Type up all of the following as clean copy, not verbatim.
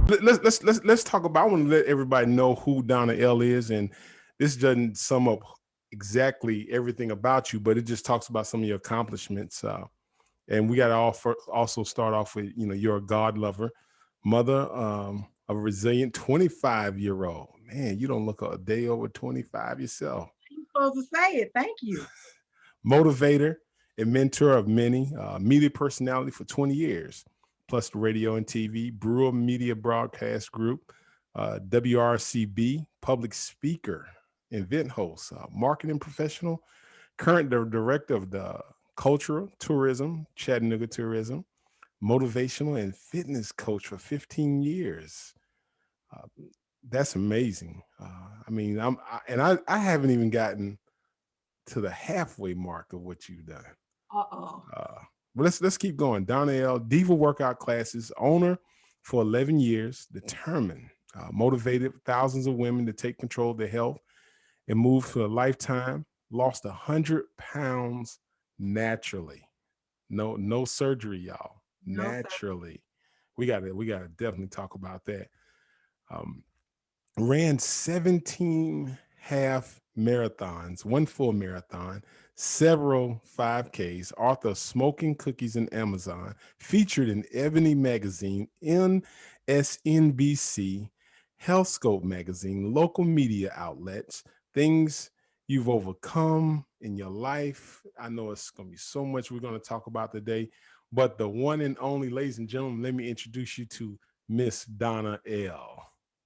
Let's talk about. I want to let everybody know who Donna Elle is, and this doesn't sum up exactly everything about you, but it just talks about some of your accomplishments. And we got to also start off with, you're a God lover, mother, a resilient 25-year-old. Man, you don't look a day over 25 yourself. You're supposed to say it. Thank you. Motivator and mentor of many, media personality for 20 years, plus the radio and TV, Brewer Media Broadcast Group, WRCB, public speaker, event host, marketing professional, current director of the cultural tourism, Chattanooga Tourism, motivational and fitness coach for 15 years. Uh, that's amazing. I mean, I haven't even gotten to the halfway mark of what you've done. Uh-oh. But let's keep going. Donna Elle, Diva Workout Classes, owner for 11 years, determined, motivated thousands of women to take control of their health and move to a lifetime. Lost 100 pounds naturally. No surgery, y'all. No, sir. Naturally. We gotta definitely talk about that. Um, Ran 17 half marathons, one full marathon, several 5Ks, author of Smoking Cookies in Amazon, featured in Ebony Magazine, MSNBC, HealthScope Magazine, local media outlets, things you've overcome in your life. I know it's going to be so much we're going to talk about today, but the one and only, ladies and gentlemen, let me introduce you to Miss Donna Elle.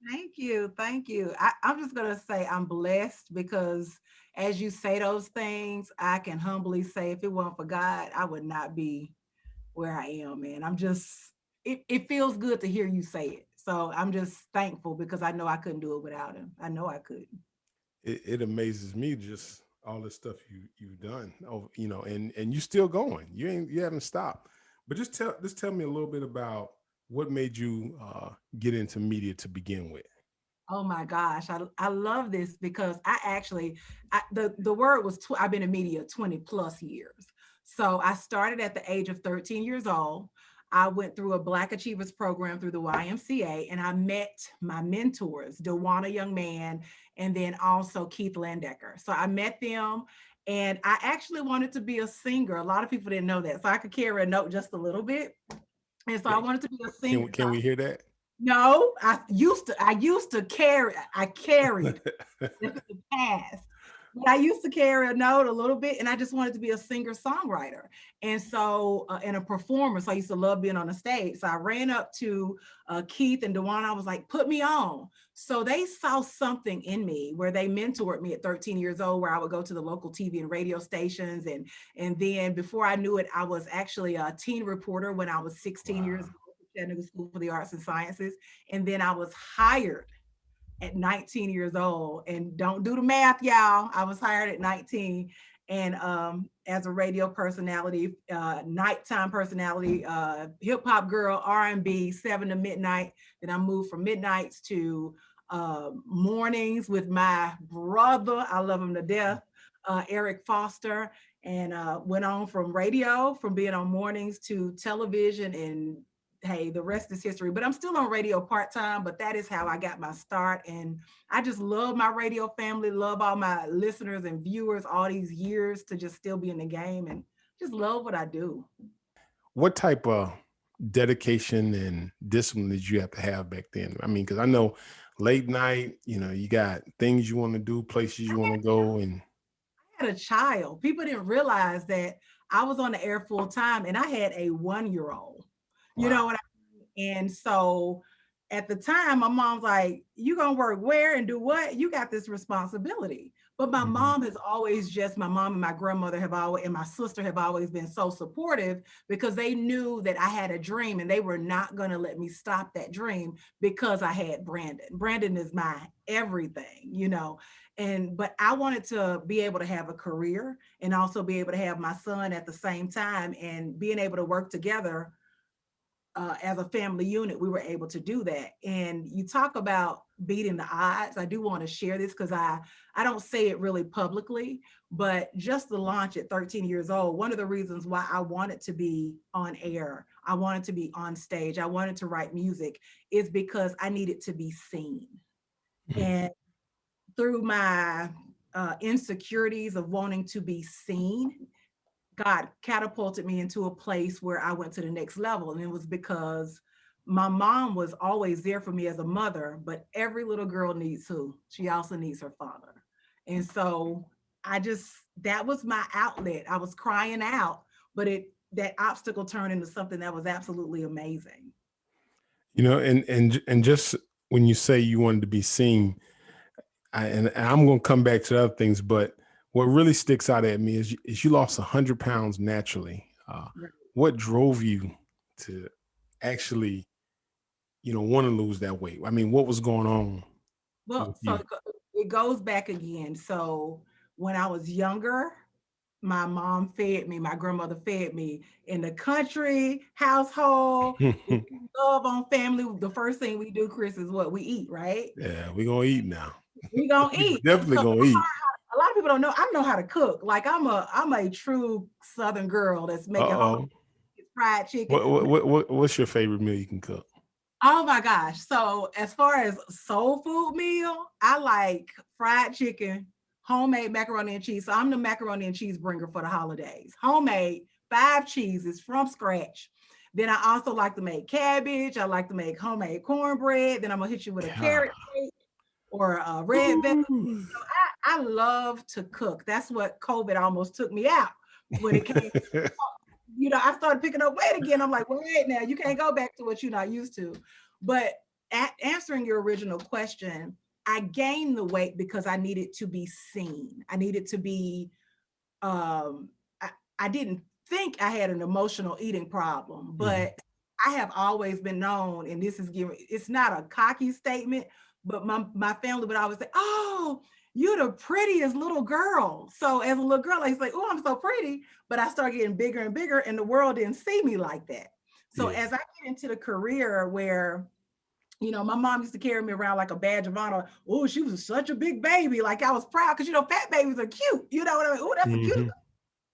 Thank you. Thank you. I'm just going to say I'm blessed because as you say those things, I can humbly say if it weren't for God, I would not be where I am, man. It feels good to hear you say it. So I'm just thankful because I know I couldn't do it without him. I know I couldn't. It amazes me just all the stuff you've done. Oh, and you still going. You haven't stopped. But just tell me a little bit about what made you get into media to begin with. Oh my gosh, I love this because the word was I've been in media 20 plus years. So I started at the age of 13 years old. I went through a Black Achievers program through the YMCA and I met my mentors, Dewana Young Man, and then also Keith Landecker. So I met them and I actually wanted to be a singer. A lot of people didn't know that. So I could carry a note just a little bit. And so I Can, wanted to be a can, singer. can we hear that? No, I used to carry, I carried in the past. But I used to carry a note a little bit, and I just wanted to be a singer songwriter, and so and a performer. So I used to love being on the stage. So I ran up to Keith and Dewan. I was like, "Put me on." So they saw something in me where they mentored me at 13 years old, where I would go to the local TV and radio stations, and then before I knew it, I was actually a teen reporter when I was 16 years Wow. old. Chattanooga School for the Arts and Sciences. And then I was hired at 19 years old. And don't do the math, y'all. I was hired at 19 and as a radio personality, nighttime personality, hip hop girl, R&B, 7 to midnight. Then I moved from midnights to mornings with my brother. I love him to death, Eric Foster, and went on from radio, from being on mornings to television, and hey, the rest is history. But I'm still on radio part-time, but that is how I got my start. And I just love my radio family, love all my listeners and viewers all these years to just still be in the game and just love what I do. What type of dedication and discipline did you have to have back then? I mean, because I know late night, you got things you want to do, places you want to go, and I had a child. People didn't realize that I was on the air full time and I had a 1 year old. You know wow. what I mean? And so at the time, my mom's like, "You gonna work where and do what? You got this responsibility." But my Mhm. mom has always just, my mom and my grandmother have always, and my sister have always been so supportive because they knew that I had a dream and they were not gonna let me stop that dream because I had Brandon. Brandon is my everything, and but I wanted to be able to have a career and also be able to have my son at the same time, and being able to work together as a family unit, we were able to do that. And you talk about beating the odds. I do want to share this because I don't say it really publicly, but just the launch at 13 years old, one of the reasons why I wanted to be on air, I wanted to be on stage, I wanted to write music is because I needed to be seen. And through my insecurities of wanting to be seen, God catapulted me into a place where I went to the next level. And it was because my mom was always there for me as a mother, but every little girl needs who? She also needs her father. And so that was my outlet. I was crying out, but that obstacle turned into something that was absolutely amazing. And just when you say you wanted to be seen, and I'm going to come back to other things, but what really sticks out at me is you lost 100 pounds naturally. Right. What drove you to actually, want to lose that weight? I mean, what was going on Well, with so you? it goes back again. So when I was younger, my mom fed me, my grandmother fed me in the country household. If you love on family, the first thing we do, Chris, is what we eat, right? Yeah, we're going to eat now. We gonna We eat. And definitely so going to eat. a lot of people don't know. I know how to cook. Like I'm a true Southern girl that's making home Uh-oh. fried chicken. What's your favorite meal you can cook? Oh my gosh. So as far as soul food meal, I like fried chicken, homemade macaroni and cheese. So I'm the macaroni and cheese bringer for the holidays. Homemade, 5 cheeses from scratch. Then I also like to make cabbage. I like to make homemade cornbread. Then I'm gonna hit you with a God. carrot cake or a red velvet. Ooh. I love to cook. That's what COVID almost took me out when it came. I started picking up weight again. I'm like, wait now, you can't go back to what you're not used to. But answering your original question, I gained the weight because I needed to be seen. I needed to be, um, I didn't think I had an emotional eating problem, Mhm. but I have always been known, and it's not a cocky statement, but my family would always say, oh, you're the prettiest little girl. So as a little girl, I was like, oh, I'm so pretty. But I started getting bigger and bigger, and the world didn't see me like that. So Yeah. as I get into the career where, my mom used to carry me around like a badge of honor. Oh, she was such a big baby. Like I was proud because, fat babies are cute. You know what I mean? Oh, that's a cute. Hmm.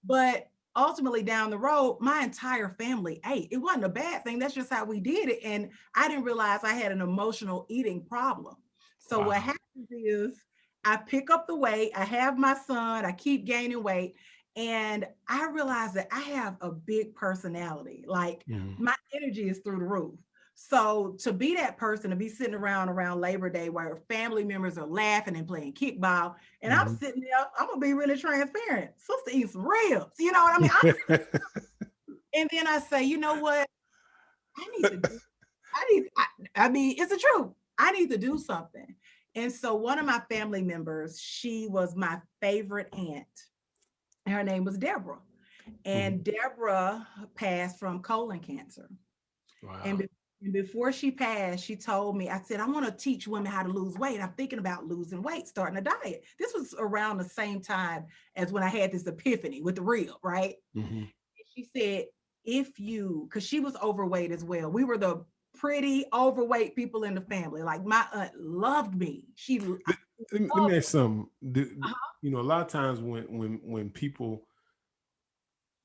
But ultimately down the road, my entire family ate. It wasn't a bad thing. That's just how we did it. And I didn't realize I had an emotional eating problem. So what Wow. happens is I pick up the weight, I have my son, I keep gaining weight, and I realize that I have a big personality. Like Mhm. my energy is through the roof. So to be that person, to be sitting around Labor Day where family members are laughing and playing kickball, and I'm Mhm. sitting there, I'm gonna be really transparent. Sister eat some ribs. You know what I mean? And then I say, you know what? I need to do, I mean, it's the truth. I need to do something. And so one of my family members, she was my favorite aunt. Her name was Deborah. Mhm. And Deborah passed from colon cancer. And, Wow. be- and before she passed, she told me, I said, I want to teach women how to lose weight. I'm thinking about losing weight, starting a diet. This was around the same time as when I had this epiphany with the reel, right? Mhm. And she said, because she was overweight as well. We were the pretty overweight people in the family. Like my aunt loved me. She loved Let me ask something. me. A lot of times when people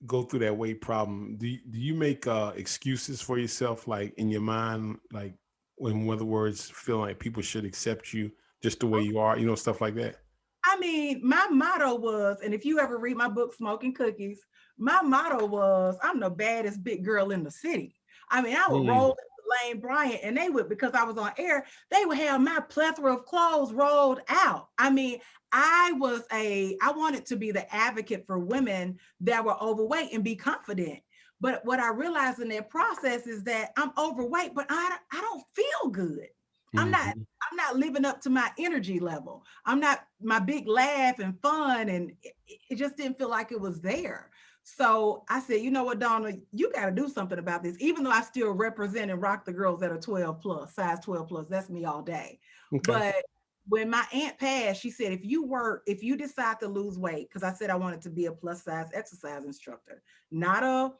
go through that weight problem, do you make excuses for yourself, like in your mind, like in other words, feel like people should accept you just the way you are, stuff like that? I mean, my motto was, and if you ever read my book, Smoking Cookies, my motto was, I'm the baddest big girl in the city. I mean, I would roll Mm. into Lane Bryant and they would, because I was on air, they would have my plethora of clothes rolled out. I mean, I wanted to be the advocate for women that were overweight and be confident. But what I realized in that process is that I'm overweight, but I don't feel good. I'm not Mhm. I'm not living up to my energy level. I'm not my big laugh and fun, and it just didn't feel like it was there. So I said, you know what, Donna, you got to do something about this. Even though I still represent and rock the girls that are 12 plus, size 12 plus, that's me all day. Okay. But when my aunt passed, she said, if you decide to lose weight, because I said I wanted to be a plus size exercise instructor, not a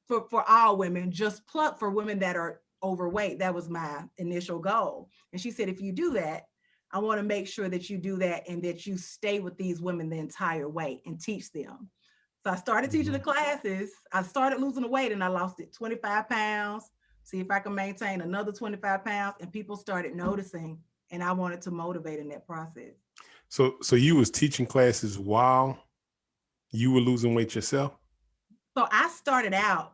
for all women, just pluck for women that are overweight. That was my initial goal. And she said, if you do that, I want to make sure that you do that and that you stay with these women the entire way and teach them. So I started teaching the classes. I started losing the weight and I lost it 25 pounds. See if I can maintain another 25 pounds. And people started noticing, and I wanted to motivate in that process. So you was teaching classes while you were losing weight yourself? So I started out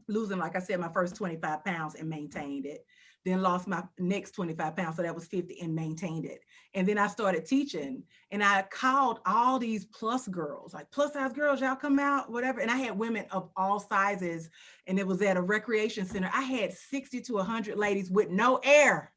losing, like I said, my first 25 pounds and maintained it. Then lost my next 25 pounds. So that was 50 and maintained it. And then I started teaching and I called all these plus girls, like plus size girls, y'all come out, whatever. And I had women of all sizes and it was at a recreation center. I had 60 to 100 ladies with no air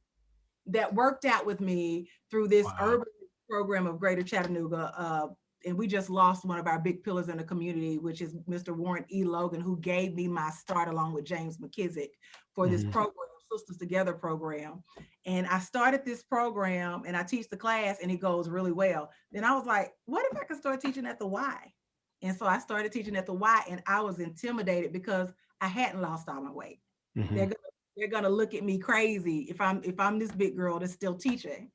that worked out with me through this urban program of Greater Chattanooga. And we just lost one of our big pillars in the community, which is Mr. Warren E. Logan, who gave me my start along with James McKissick for this program, Sisters Together program. And I started this program and I teach the class and it goes really well. Then I was like, what if I could start teaching at the Y? And so I started teaching at the Y and I was intimidated because I hadn't lost all my weight. They're gonna look at me crazy if I'm this big girl that's still teaching.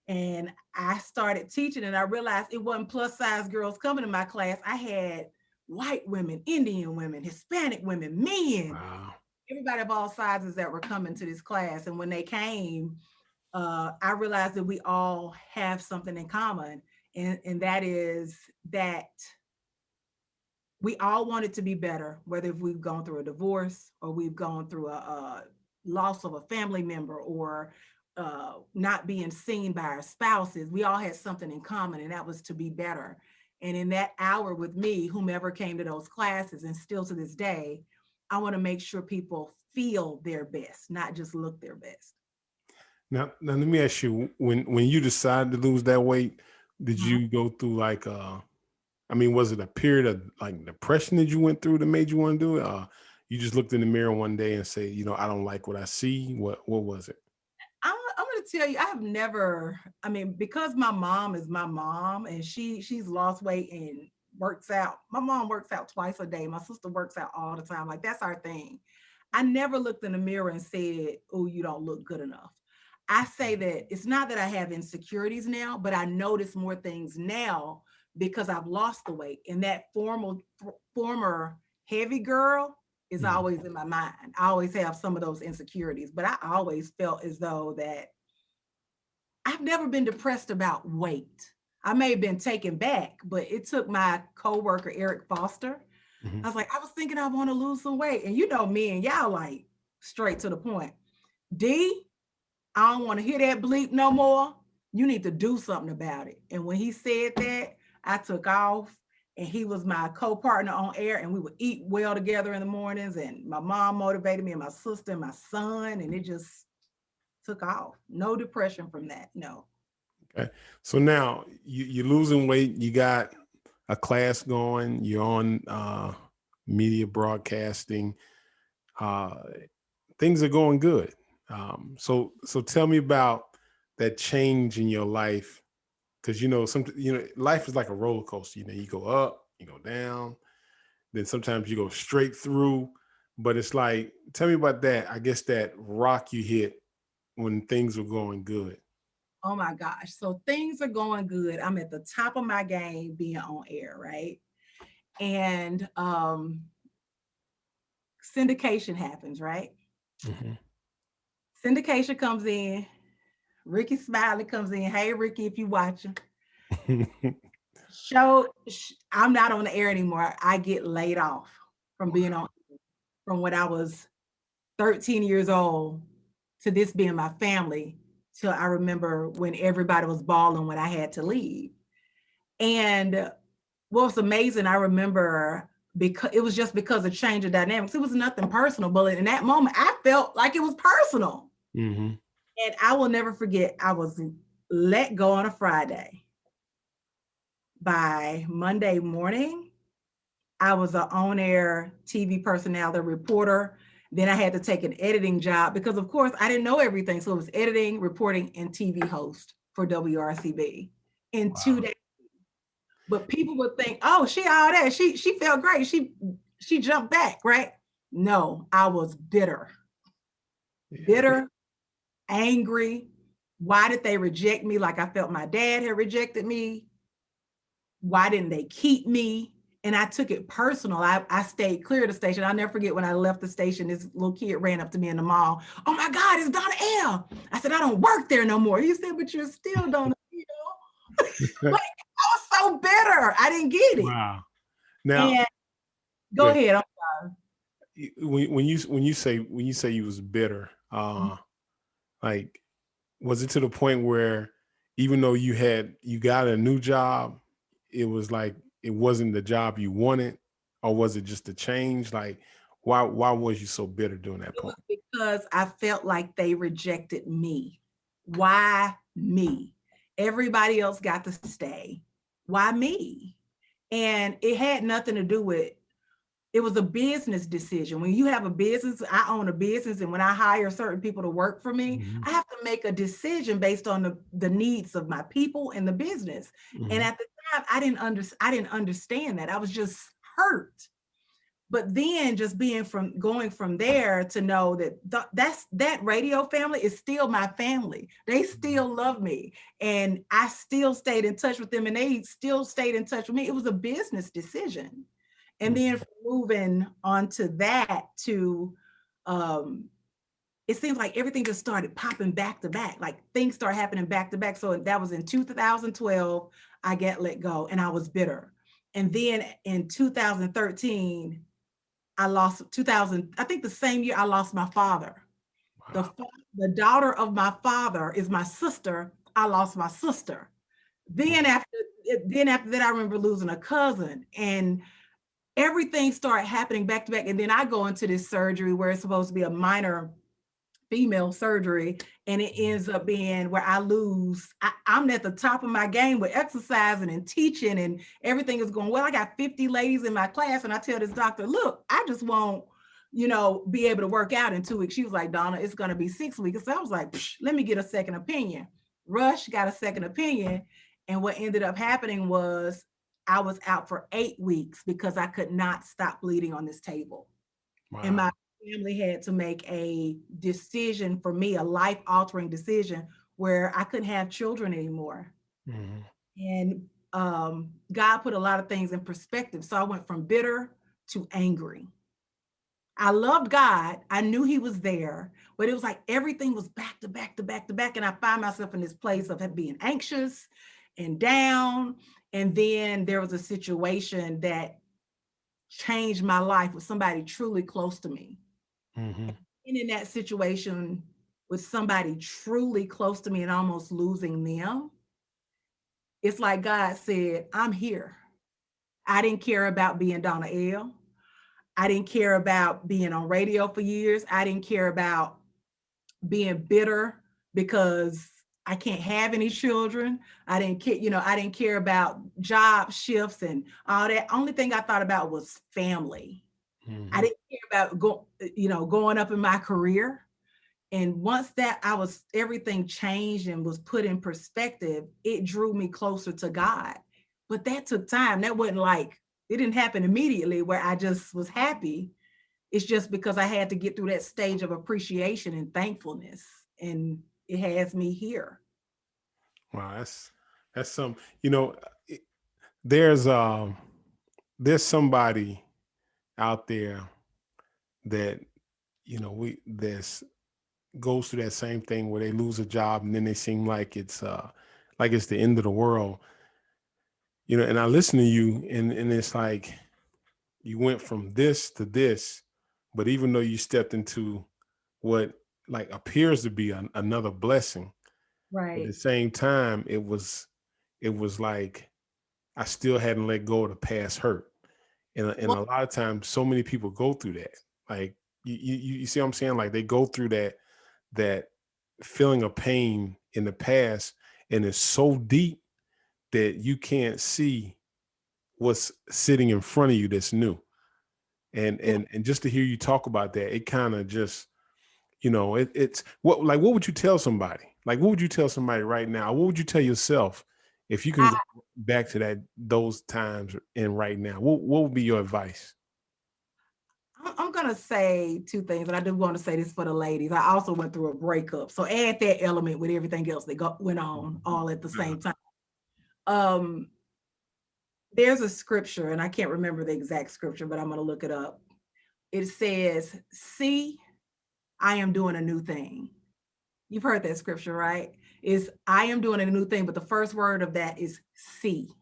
And I started teaching and I realized it wasn't plus size girls coming to my class. I had white women, Indian women, Hispanic women, men, everybody of all sizes that were coming to this class. And when they came, I realized that we all have something in common. And that is that we all wanted to be better, whether if we've gone through a divorce or we've gone through a loss of a family member or not being seen by our spouses. We all had something in common, and that was to be better. And in that hour with me, whomever came to those classes, and still to this day, I want to make sure people feel their best, not just look their best. Now let me ask you, when you decided to lose that weight, did you go through like was it a period of like depression that you went through that made you want to do it? You just looked in the mirror one day and say, I don't like what I see. What was it? I'm going to tell you, I have never, because my mom is my mom and she's lost weight and works out. My mom works out twice a day. My sister works out all the time. Like that's our thing. I never looked in the mirror and said, oh, you don't look good enough. I say that it's not that I have insecurities now, but I notice more things now because I've lost the weight. And that former heavy girl is always in my mind. I always have some of those insecurities, but I always felt as though that I've never been depressed about weight. I may have been taken back, but it took my coworker, Eric Foster. I was like, I was thinking I want to lose some weight. And you know me and y'all like straight to the point. D, I don't want to hear that bleep no more. You need to do something about it. And when he said that, I took off. And he was my co-partner on air, and we would eat well together in the mornings. And my mom motivated me, and my sister, and my son, and it just took off. No depression from that. No. Okay. So now you're losing weight. You got a class going. You're on media broadcasting. Things are going good. So tell me about that change in your life. Because life is like a roller coaster. You go up, you go down, then sometimes you go straight through. But it's like, tell me about that. I guess that rock you hit when things were going good. Oh my gosh! So things are going good. I'm at the top of my game, being on air, right? And syndication happens, right? Syndication comes in. Ricky Smiley comes in. Hey, Ricky, if you watching. I'm not on the air anymore. I get laid off from being on, from when I was 13 years old to this being my family, till I remember when everybody was bawling when I had to leave. And what was amazing, I remember, because it was just because of change of dynamics. It was nothing personal, but in that moment, I felt like it was personal. And I will never forget, I was let go on a Friday. By Monday morning, I was an on-air TV personality reporter. Then I had to take an editing job because, of course, I didn't know everything. So it was editing, reporting, and TV host for WRCB in 2 days. But people would think, oh, she all that. She felt great. She she jumped back, right? No, I was bitter, Yeah. bitter, angry. Why did they reject me like I felt my dad had rejected me? Why didn't they keep me? And I took it personal. I stayed clear of the station. I'll never forget when I left the station, this little kid ran up to me in the mall. Oh my God, it's Donna Elle. I said, I don't work there no more. He said, but you're still Donna Elle. Like, I was so bitter. I didn't get it. Wow. Now, And go good. ahead. When you say you was bitter, like, was it to the point where even though you got a new job, it was like it wasn't the job you wanted, or was it just a change? Like, why was you so bitter during that It was point? because I felt like they rejected me. Why me? Everybody else got to stay. Why me? And it had nothing to do with, it was a business decision. When you have a business, I own a business, and when I hire certain people to work for me, Mhm. I have to make a decision based on the needs of my people and the business. And Mhm. at the time, I didn't understand that. I was just hurt. But then just going from there to know that that radio family is still my family. They Mhm. still love me, and I still stayed in touch with them, and they still stayed in touch with me. It was a business decision. And then Mhm. moving on to that to um it seems like everything just started popping back to back. Like things start happening back to back. So that was in 2012, I got let go and I was bitter. And then in 2013, I lost 2000, I think the same year I lost my father. The, Wow. the daughter of my father is my sister. I lost my sister. Then after then after that, I remember losing a cousin, and everything started happening back to back. And then I go into this surgery where it's supposed to be a minor female surgery, and it Mhm. ends up being where I lose. I'm at the top of my game with exercising and teaching, and everything is going well. I got 50 ladies in my class, and I tell this doctor, look, I just won't, be able to work out in 2 weeks. She was like, Donna, it's going to be 6 weeks. So I was like, let me get a second opinion. Rush, got a second opinion. And what ended up happening was I was out for 8 weeks because I could not stop bleeding on this table. And Wow. my family had to make a decision for me, a life altering decision where I couldn't have children anymore. Mhm. And God put a lot of things in perspective. So I went from bitter to angry. I loved God. I knew He was there, but it was like everything was back to back to back to back. And I find myself in this place of being anxious and down. And then there was a situation that changed my life with somebody truly close to me. Mhm. And in that situation with somebody truly close to me and almost losing them, it's like God said, I'm here. I didn't care about being Donna Elle. I didn't care about being on radio for years. I didn't care about being bitter because I can't have any children. I didn't care, I didn't care about job shifts and all that. Only thing I thought about was family. I Mhm. didn't care about going up in my career. And once that everything changed and was put in perspective, it drew me closer to God. But that took time. That wasn't like, it didn't happen immediately where I just was happy. It's just because I had to get through that stage of appreciation and thankfulness. And it has me here. Wow. That's some. It- there's there's somebody out there that we this goes through that same thing where they lose a job and then they seem like it's the end of the world. And I listen to you, and it's like you went from this to this, but even though you stepped into what like appears to be another blessing, at the Right. same time it was like I still hadn't let go of the past hurt. And Well, a lot of times so many people go through that. Like you see what I'm saying? Like they go through that feeling of pain in the past, and it's so deep that you can't see what's sitting in front of you that's new. And well, and and just to hear you talk about that, it kind of just, it's what would you tell somebody? Like what would you tell somebody right now? What would you tell yourself if you can I, go back to those times and right now? What would be your advice? I'm gonna say two things, and I do want to say this for the ladies. I also went through a breakup, so add that element with everything else that went on all at the same time. Um, there's a scripture, and I can't remember the exact scripture, but I'm gonna look it up. It says, "See, I am doing a new thing." You've heard that scripture, right? Is I am doing a new thing, but the first word of that is see.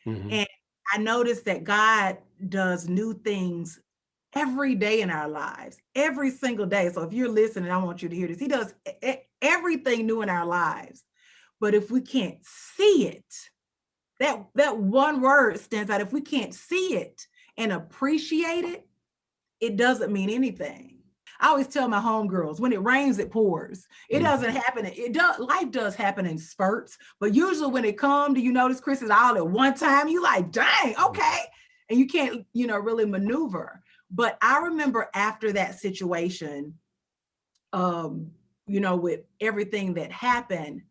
Mm-hmm. And I noticed that God does new things every day in our lives, every single day. So if you're listening, I want you to hear this. He does everything new in our lives. But if we can't see it, that one word stands out. If we can't see it and appreciate it, it doesn't mean anything. I always tell my homegirls, when it rains, it pours. It doesn't happen. It does. Life does happen in spurts, but usually when it comes, do you notice, Chris, is all at one time? You like, dang, okay, and you can't, really maneuver. But I remember after that situation, with everything that happened,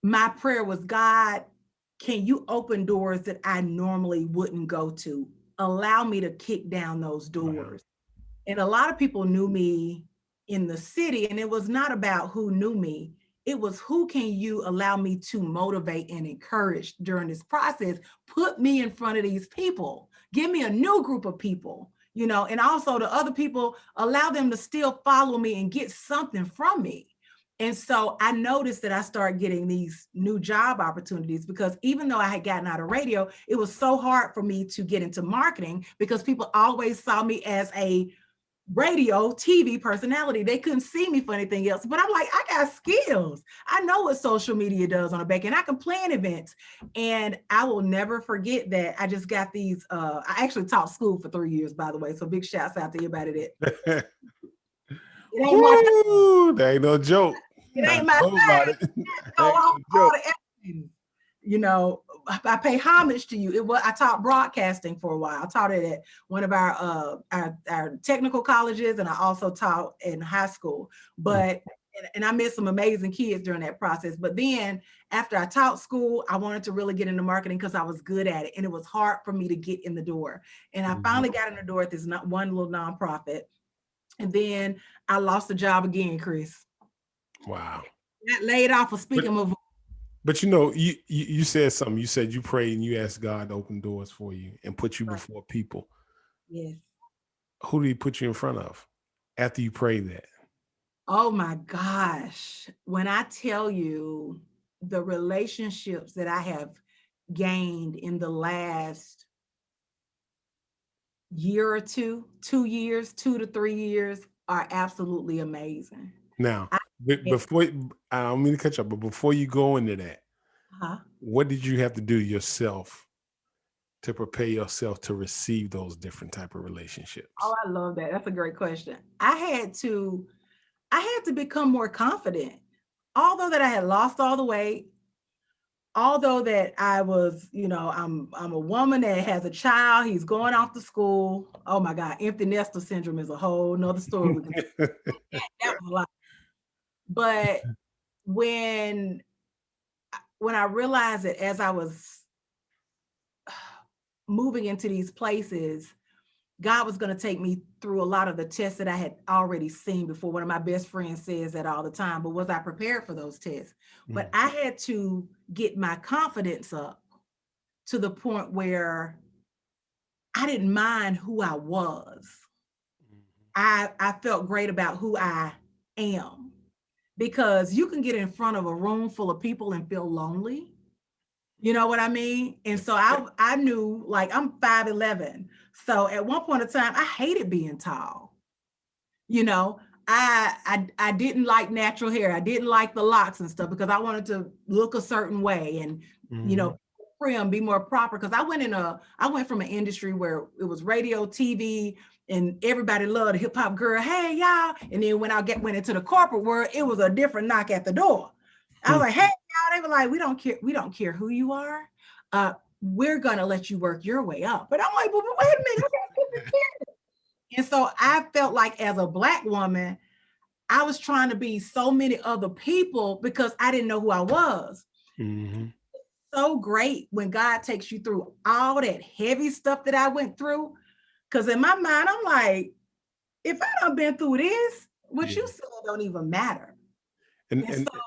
my prayer was, God, can you open doors that I normally wouldn't go to? Allow me to kick down those doors. And a lot of people knew me in the city, and it was not about who knew me. It was who can you allow me to motivate and encourage during this process? Put me in front of these people. Give me a new group of people, and also the other people, allow them to still follow me and get something from me. And so I noticed that I started getting these new job opportunities because even though I had gotten out of radio, it was so hard for me to get into marketing because people always saw me as a radio, TV personality. They couldn't see me for anything else. But I'm like, I got skills. I know what social media does on the back end. I can plan events. And I will never forget that I just got these. I actually taught school for 3 years, by the way. So big shouts out to everybody that it ain't my Woo, that ain't no joke. it I ain't my know about thing. it. Go Ain't off no all joke. the everything. I pay homage to you. I taught broadcasting for a while. I taught it at one of our technical colleges, and I also taught in high school. But and I met some amazing kids during that process. But then after I taught school, I wanted to really get into marketing because I was good at it, and it was hard for me to get in the door. And I finally got in the door at this one little nonprofit, and then I lost the job again, Chris. Wow. Got laid off for speaking of. But you said something. You said you prayed and you asked God to open doors for you and put you before people. Yes. Who did he put you in front of after you prayed that? Oh my gosh. When I tell you the relationships that I have gained in the last year or 2 years, 2 to 3 years are absolutely amazing. Now, before I don't mean to cut you up, but before you go into that, what did you have to do yourself to prepare yourself to receive those different type of relationships? Oh, I love that. That's a great question. I had to become more confident. Although that I had lost all the weight, although that I was, I'm a woman that has a child, he's going off to school. Oh my God, empty nester syndrome is a whole nother story. That was a lot. But when I realized that as I was moving into these places, God was going to take me through a lot of the tests that I had already seen before. One of my best friends says that all the time, but was I prepared for those tests? But I had to get my confidence up to the point where I didn't mind who I was. I felt great about who I am, because you can get in front of a room full of people and feel lonely. You know what I mean? And so I knew, like, I'm 5'11". So at one point in time, I hated being tall. I didn't like natural hair. I didn't like the locks and stuff because I wanted to look a certain way and, trim, be more proper. Because I went from an industry where it was radio, TV, and everybody loved a hip hop girl. Hey, y'all. And then when I went into the corporate world, it was a different knock at the door. I was like, hey, y'all. They were like, we don't care. We don't care who you are. We're going to let you work your way up. But I'm like, but wait a minute. And so I felt like as a Black woman, I was trying to be so many other people because I didn't know who I was. So great when God takes you through all that heavy stuff that I went through. Because in my mind, I'm like, if I done been through this, what Yeah. you said don't even matter. And And and so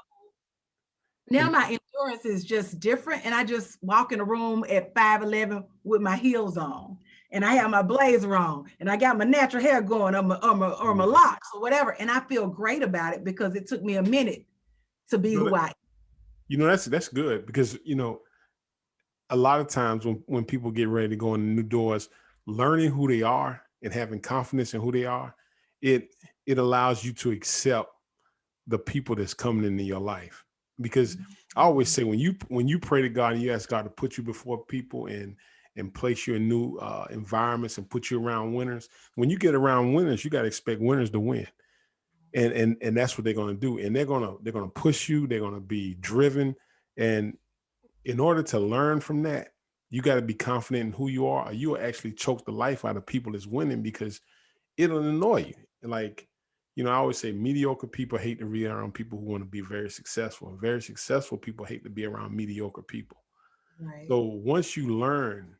now and my endurance is just different. And I just walk in the room at 5'11" with my heels on. And I have my blazer on. And I got my natural hair going or my yeah. locks or whatever. And I feel great about it because it took me a minute to be You know, who I am. that's good because a lot of times when people get ready to go into new doors, learning who they are and having confidence in who they are, it it allows you to accept the people that's coming into your life. Because I always say when you pray to God and you ask God to put you before people and place you in new environments and put you around winners, when you get around winners, you got to expect winners to win. And that's what they're going to do. And they're going to push you, they're going to be driven. And in order to learn from that, you got to be confident in who you are, or you will actually choke the life out of people that's winning because it'll annoy you. Like, I always say mediocre people hate to be around people who want to be very successful. And very successful people hate to be around mediocre people. Right. So once you learn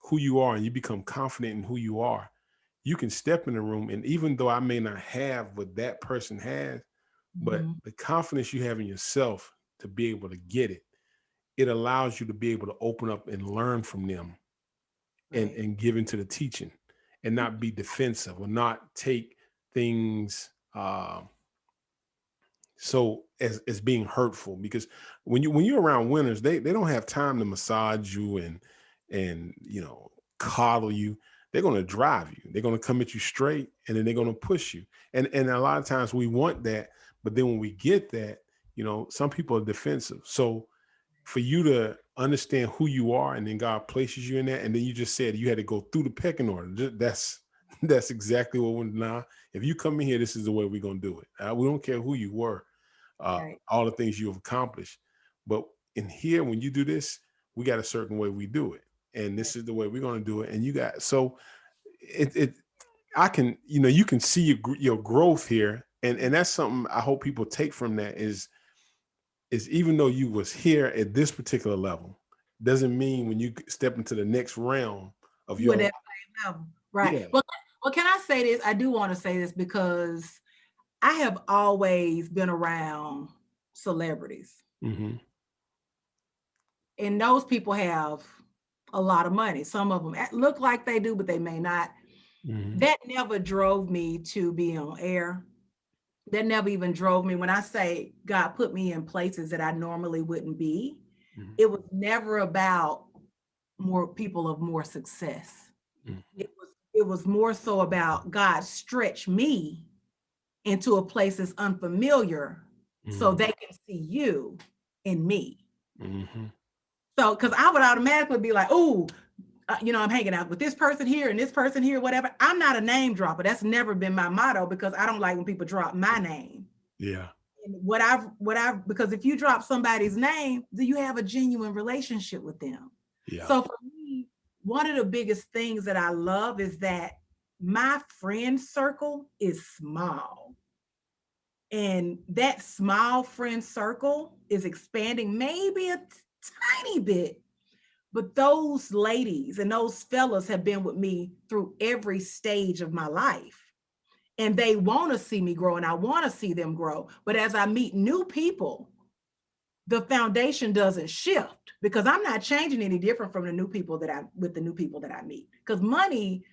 who you are and you become confident in who you are, you can step in the room. And even though I may not have what that person has, but Mhm. the confidence you have in yourself to be able to get it, it allows you to be able to open up and learn from them and, Right. and give into the teaching and not be defensive or not take things so as being hurtful. Because when you're around winners, they don't have time to massage you and coddle you. They're going to drive you. They're going to come at you straight, and then they're going to push you. And a lot of times we want that, but then when we get that, some people are defensive. So for you to understand who you are, and then God places you in that, and then you just said you had to go through the pecking order. That's exactly what we're now. If you come in here, this is the way we're gonna do it. We don't care who you were, Right. all the things you have accomplished, but in here, when you do this, we got a certain way we do it, and Right. this is the way we're gonna do it. And you got so it I can you can see your growth here, and that's something I hope people take from that is even though you was here at this particular level, doesn't mean when you step into the next realm of You your at life. that same level. Right. Yeah. Well, can I say this? I do want to say this because I have always been around celebrities, Hmm. and those people have a lot of money. Some of them look like they do, but they may not. Hmm. That never drove me to be on air. That never even drove me. When I say God put me in places that I normally wouldn't be, Hmm. it was never about more people of more success. Hmm. It was more so about God stretch me into a place that's unfamiliar so Hmm. they can see you in me. Hmm. So, because I would automatically be like, oh, I'm hanging out with this person here and this person here, whatever. I'm not a name dropper. That's never been my motto because I don't like when people drop my name. Yeah. And because if you drop somebody's name, do you have a genuine relationship with them? Yeah. So for me, one of the biggest things that I love is that my friend circle is small. And that small friend circle is expanding maybe a tiny bit. But those ladies and those fellas have been with me through every stage of my life. And they want to see me grow and I want to see them grow. But as I meet new people, the foundation doesn't shift because I'm not changing any different from the new people with the new people that I meet. Because money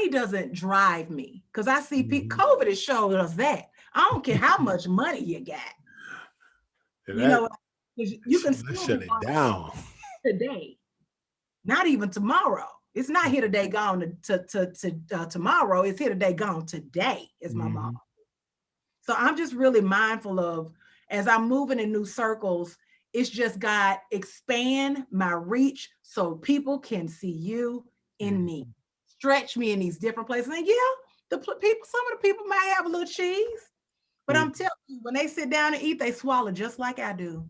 doesn't drive me. Because I see Hmm. COVID has showed us that. I don't care how much money you got. You That know, 'cause you can let's still shut be it down. today, not even tomorrow. It's not here today, gone to tomorrow. It's here today, gone today, is my mom. Hmm. So I'm just really mindful of as I'm moving in new circles, it's just God expand my reach so people can see you in me, Hmm. stretch me in these different places. And yeah, people, some of the people might have a little cheese, but I'm telling you, when they sit down and eat, they swallow just like I do.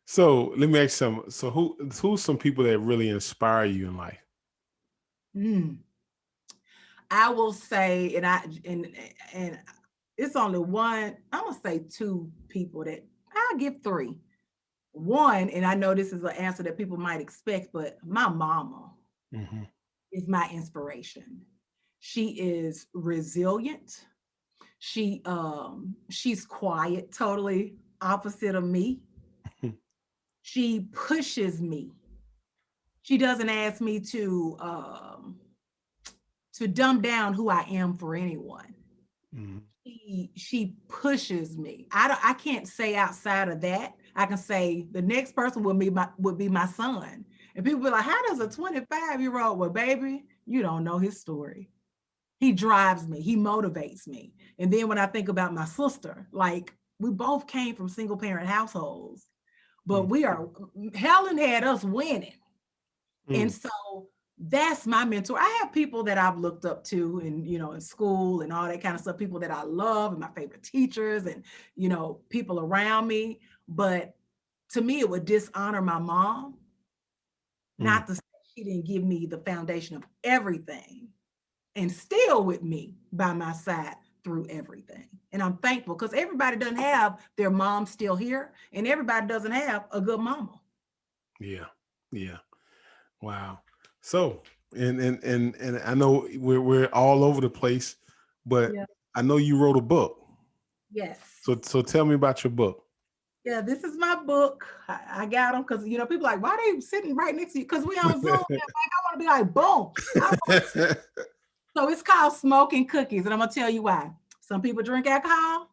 So let me ask you something. So who's some people that really inspire you in life? Mm. I will say, and it's only one. I'm gonna say two people that I'll give three. One, and I know this is an answer that people might expect, but my mama. Mm-hmm. is my inspiration. She is resilient. She's quiet, totally opposite of me. She pushes me. She doesn't ask me to dumb down who I am for anyone. Mm-hmm. She pushes me. I can't say outside of that. I can say the next person would be my son. And people be like, how does a 25-year-old, well, baby, you don't know his story. He drives me, he motivates me. And then when I think about my sister, like we both came from single parent households, but Helen had us winning. And Mm-hmm. so that's my mentor. I have people that I've looked up to in school and all that kind of stuff, people that I love and my favorite teachers and, people around me. But to me, it would dishonor my mom, not to say she didn't give me the foundation of everything and still with me by my side through everything. And I'm thankful because everybody doesn't have their mom still here and everybody doesn't have a good mama. Yeah. Yeah. Wow. So, and I know we're all over the place, but Yeah. I know you wrote a book. Yes. So tell me about your book. Yeah, this is my book. I got them because people like, why they sitting right next to you? Because we on Zoom. Like, I want to be like, boom. So it's called Smoking Cookies, and I'm gonna tell you why. Some people drink alcohol.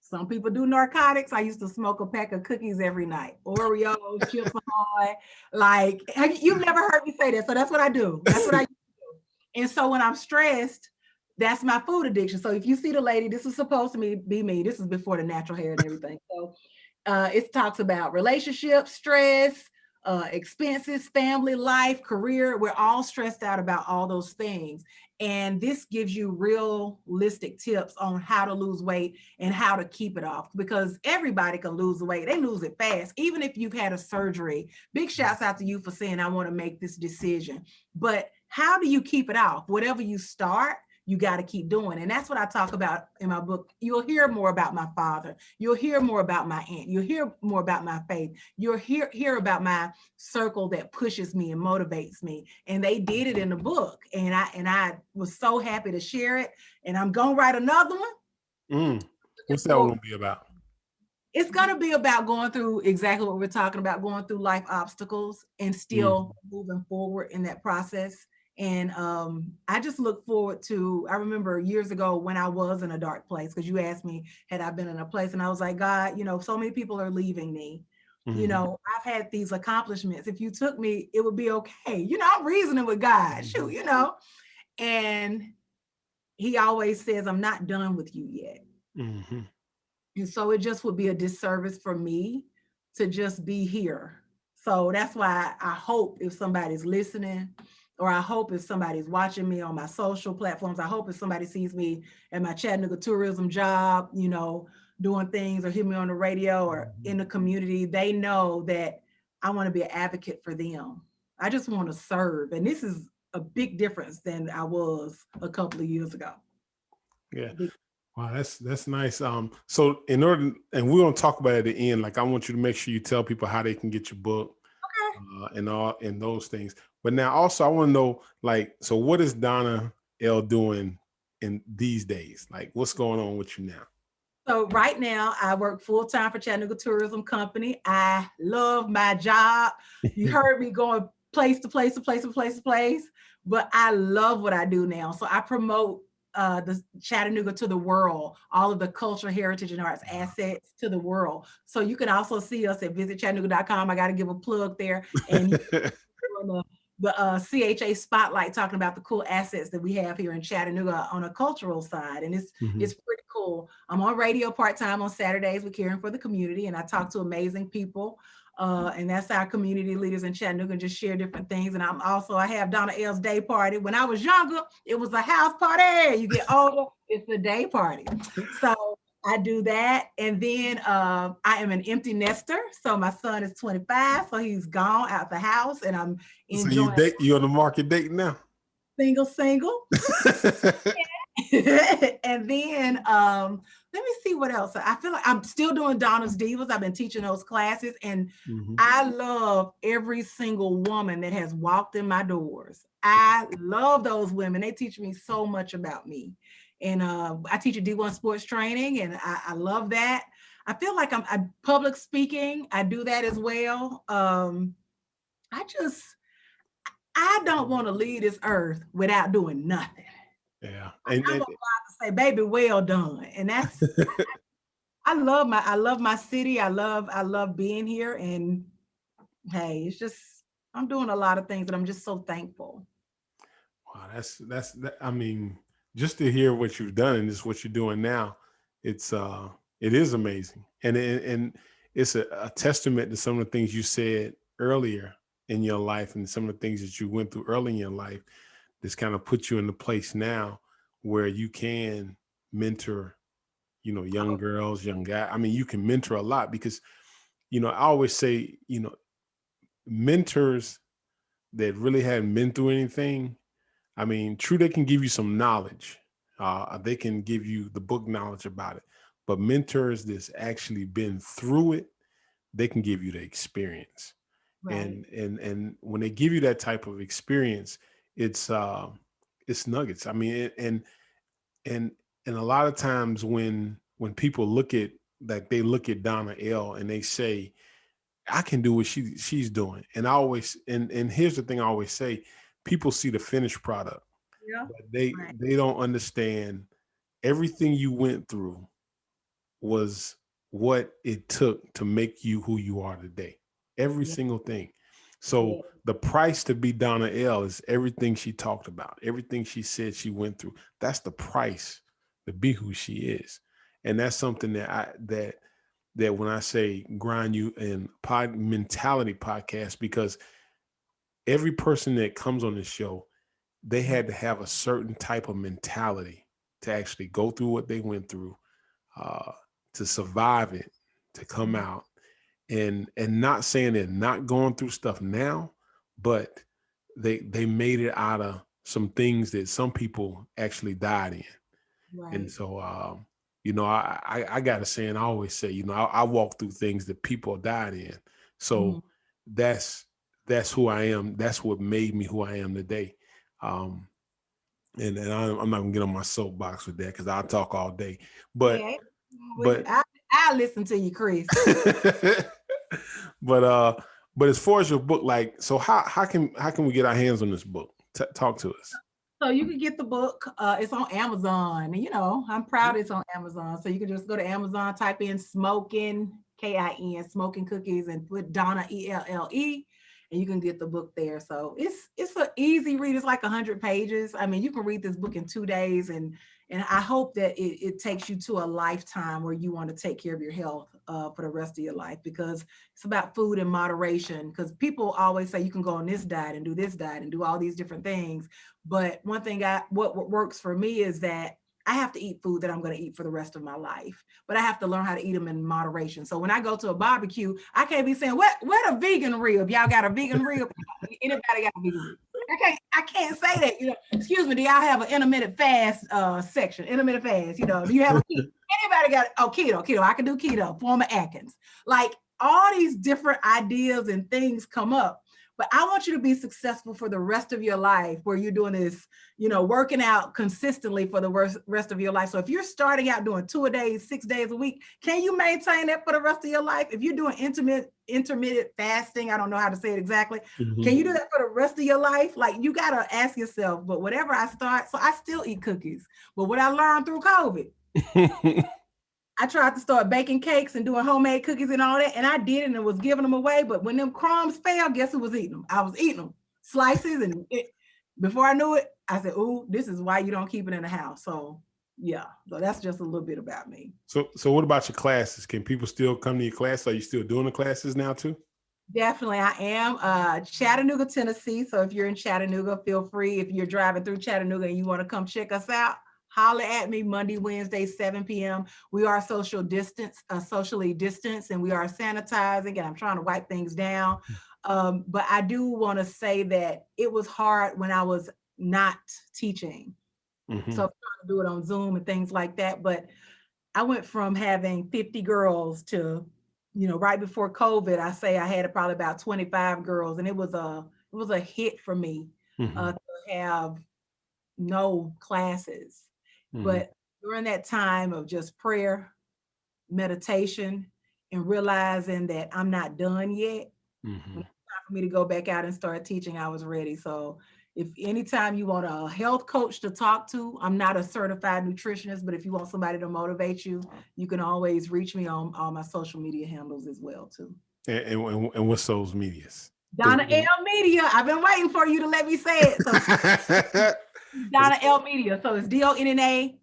Some people do narcotics. I used to smoke a pack of cookies every night. Oreos, Chips Ahoy. Like, you've never heard me say that. So that's what I do. That's what I do. And so when I'm stressed, that's my food addiction. So if you see the lady, this is supposed to be me. This is before the natural hair and everything. So it talks about relationships, stress, expenses, family, life, career. We're all stressed out about all those things. And this gives you realistic tips on how to lose weight and how to keep it off because everybody can lose the weight. They lose it fast. Even if you've had a surgery, big shouts out to you for saying, I want to make this decision. But how do you keep it off? Whatever you start, you got to keep doing. And that's what I talk about in my book. You'll hear more about my father. You'll hear more about my aunt. You'll hear more about my faith. You'll hear about my circle that pushes me and motivates me. And they did it in the book. And I was so happy to share it. And I'm going to write another one. What's that one going to be about? It's going to be about going through exactly what we're talking about, going through life obstacles and still moving forward in that process. And I just look forward to, I remember years ago when I was in a dark place, because you asked me, had I been in a place, and I was like, God, so many people are leaving me. I've had these accomplishments. If you took me, it would be okay. I'm reasoning with God, shoot, and he always says, I'm not done with you yet. And so it just would be a disservice for me to just be here. So that's why I hope if somebody's listening, or I hope if somebody's watching me on my social platforms, I hope if somebody sees me at my Chattanooga tourism job, doing things, or hear me on the radio or in the community, they know that I want to be an advocate for them. I just want to serve. And this is a big difference than I was a couple of years ago. Yeah. Wow, that's nice. So and we're gonna talk about it at the end. Like, I want you to make sure you tell people how they can get your book, and those things. But now also I want to know, like, so what is Donna Elle doing in these days? Like, what's going on with you now? So right now I work full-time for Chattanooga Tourism Company. I love my job. You heard me going place to place to place to place to place, but I love what I do now. So I promote the Chattanooga to the world, all of the culture, heritage, and arts assets to the world. So you can also see us at visitchattanooga.com. I got to give a plug there. And the CHA Spotlight, talking about the cool assets that we have here in Chattanooga on a cultural side. And it's pretty cool. I'm on radio part-time on Saturdays with Caring for the Community, and I talk to amazing people. And that's our community leaders in Chattanooga, and just share different things. And I have Donna Elle's Day Party. When I was younger, it was a house party. You get older, it's a day party. So I do that. And then I am an empty nester. So my son is 25, so he's gone out the house, and I'm enjoying. So you on the market dating now? Single. And then let me see what else. I feel like I'm still doing Donna's Divas. I've been teaching those classes, and Mhm. I love every single woman that has walked in my doors. I love those women. They teach me so much about me. And I teach a D1 sports training, and I love that. I feel like I'm public speaking. I do that as well. I just, I don't want to leave this earth without doing nothing. Yeah. I want God to say, baby, well done. And that's, I love my city. I love being here. And hey, it's just, I'm doing a lot of things and I'm just so thankful. Wow, I mean, just to hear what you've done and just what you're doing now, it's it is amazing. And it's a testament to some of the things you said earlier in your life and some of the things that you went through early in your life that's kind of put you in the place now where you can mentor, young girls, young guys. I mean, you can mentor a lot because, I always say, mentors that really haven't been through anything. I mean, true, they can give you some knowledge. They can give you the book knowledge about it. But mentors that's actually been through it, they can give you the experience. Right. And when they give you that type of experience, it's nuggets. I mean, and and a lot of times when people look at they look at Donna Elle and they say, I can do what she's doing. And I always and here's the thing I always say, people see the finished product, Yeah. but they Right. they don't understand everything you went through was what it took to make you who you are today. Every Yeah. single thing. Yeah. So the price to be Donna Elle is everything she talked about, everything she said she went through. That's the price to be who she is. And that's something that when I say grind you and pod mentality podcast, because every person that comes on this show, they had to have a certain type of mentality to actually go through what they went through, uh, to survive it, to come out, and not saying they're not going through stuff now, but they made it out of some things that some people actually died in. And Right. so, I got to say, and I always say, I walk through things that people died in. Mhm. So that's that's who I am. That's what made me who I am today. Um, and I'm not gonna get on my soapbox with that because I'll talk all day. But Yeah. but I listen to you, Chris. but but as far as your book, like, so how can we get our hands on this book? Talk to us. So you can get the book. It's on Amazon. You know, I'm proud it's on Amazon. So you can just go to Amazon, type in smoking, KIN, smoking cookies, and put Donna ELLE, and you can get the book there. So it's an easy read. It's like 100 pages. I mean, you can read this book in 2 days, and I hope that it takes you to a lifetime where you want to take care of your health for the rest of your life, because it's about food in moderation. Because people always say you can go on this diet and do this diet and do all these different things. But one thing what works for me is that I have to eat food that I'm going to eat for the rest of my life, but I have to learn how to eat them in moderation. So when I go to a barbecue, I can't be saying, what a vegan rib? Y'all got a vegan rib? Anybody got a vegan rib? I can't say that. Excuse me, do y'all have an intermittent fast section? Intermittent fast, do you have a keto? Anybody got keto? I can do keto, former Atkins. Like, all these different ideas and things come up. But I want you to be successful for the rest of your life, where you're doing this, working out consistently for the rest of your life. So if you're starting out doing 2 a day, 6 days a week, can you maintain that for the rest of your life? If you're doing intermittent fasting, I don't know how to say it exactly. Can you do that for the rest of your life? Like, you got to ask yourself, but whatever I start, so I still eat cookies. But what I learned through COVID, I tried to start baking cakes and doing homemade cookies and all that, and I did it and was giving them away. But when them crumbs fell, guess who was eating them? I was eating them, slices, and before I knew it, I said, "Ooh, this is why you don't keep it in the house." So yeah, so that's just a little bit about me. So what about your classes? Can people still come to your class? Are you still doing the classes now too? Definitely, I am. Chattanooga, Tennessee. So if you're in Chattanooga, feel free. If you're driving through Chattanooga and you want to come check us out, holler at me Monday, Wednesday, 7 p.m. We are socially distanced, and we are sanitizing, and I'm trying to wipe things down. But I do want to say that it was hard when I was not teaching. Mm-hmm. So I'm trying to do it on Zoom and things like that. But I went from having 50 girls to, right before COVID, I say I had probably about 25 girls, and it was a hit for me Mm-hmm. to have no classes. Mm-hmm. But during that time of just prayer, meditation, and realizing that I'm not done yet, Mm-hmm. when it's time for me to go back out and start teaching, I was ready. So if anytime you want a health coach to talk to, I'm not a certified nutritionist, but if you want somebody to motivate you, you can always reach me on all my social media handles as well too. And what's those medias? Donna Elle Media. I've been waiting for you to let me say it. So Donna Elle Media. So it's DONNAELLE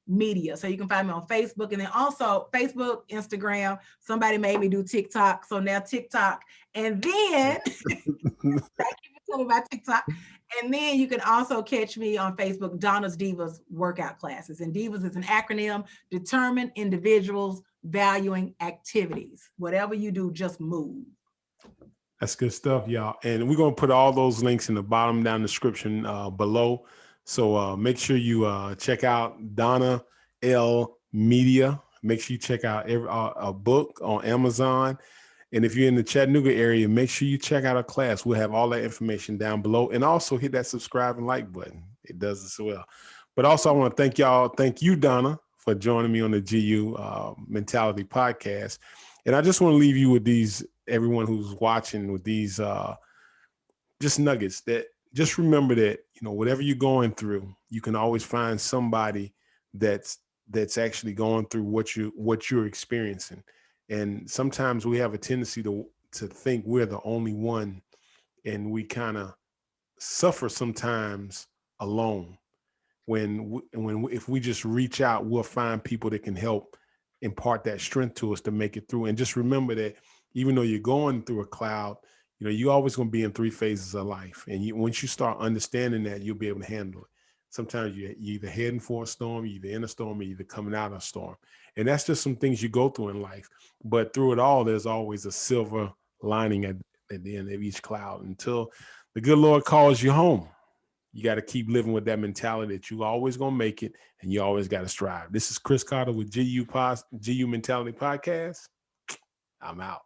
Media. So you can find me on Facebook, and then also Facebook, Instagram. Somebody made me do TikTok. So now TikTok. And then thank you for telling me about TikTok. And then you can also catch me on Facebook, Donna's Divas Workout Classes. And Divas is an acronym, determined individuals valuing activities. Whatever you do, just move. That's good stuff, y'all. And we're going to put all those links in the bottom down description below. So make sure you check out Donna Elle Media. Make sure you check out a book on Amazon. And if you're in the Chattanooga area, make sure you check out our class. We'll have all that information down below. And also hit that subscribe and like button. It does as well. But also I want to thank y'all. Thank you, Donna, for joining me on the GU Mentality Podcast. And I just want to leave you with these, everyone who's watching, with these just nuggets that just remember that, whatever you're going through, you can always find somebody that's actually going through what you're experiencing. And sometimes we have a tendency to think we're the only one, and we kind of suffer sometimes alone. If we just reach out, we'll find people that can help impart that strength to us to make it through. And just remember that even though you're going through a cloud, you're always going to be in 3 phases of life. And once you start understanding that, you'll be able to handle it. Sometimes you're either heading for a storm, you're either in a storm, or you're either coming out of a storm. And that's just some things you go through in life. But through it all, there's always a silver lining at the end of each cloud. Until the good Lord calls you home, you got to keep living with that mentality that you always going to make it, and you always got to strive. This is Chris Carter with GU Mentality Podcast. I'm out.